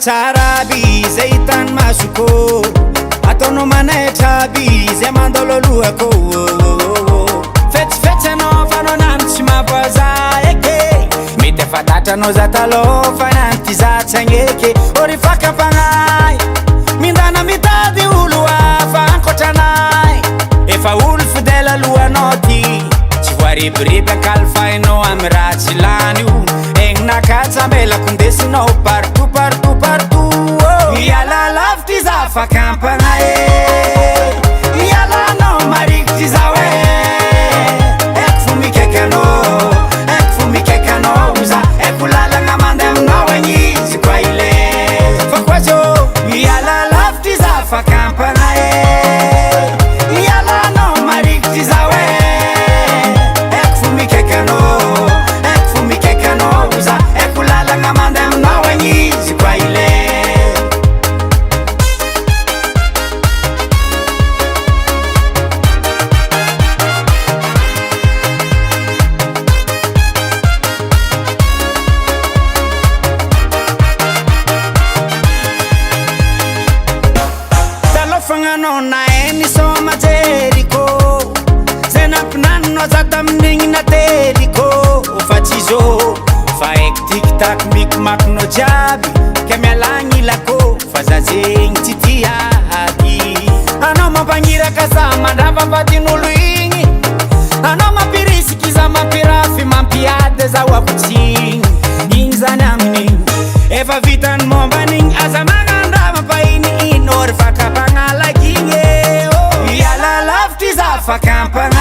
tsaraby zay hitany masoko ataonao manahitraby zay mandalo alohako fetsifetsy anao fanao nano tsy mampiaza eke mety efa datranao za taloha fa nano ty za tsy agneke ory fakampagnay mindana mitady olo hafa ankotranay efa olo fidèle alohanao ty tsy voaribiriby ankalifainao amy raha tsy lany io egnonakatsy ambelako ndesinao partout partout partout miala lavitry za fakampagna mialanao marikitry za hoe eko fo mikaiky anao za eko lalagna mandeha aminao agnizy koa ile fa koazo miala lavitry za fakampagna mialanao marikitry za hoe eko fo mikaiky anao za eko lalagna mandeha aminao agnizy koa ile fanganao na eny soma jeriko zay nampinanonao za tamin'igny nateriko fa tsy zo fa eky tikitaky mikimakinao jiaby ke mialagny ilako fa za zegny tsy tiaky anao mampagniraka za mandrava vadin'olo igny anao mampirisiky za mampirafy mampiady za hoakotsiny igny zany amin'igny efa vitany momban'igny aza magnandra mampahiny iny ory fakapagna lagigny miala lavitry za fakampagna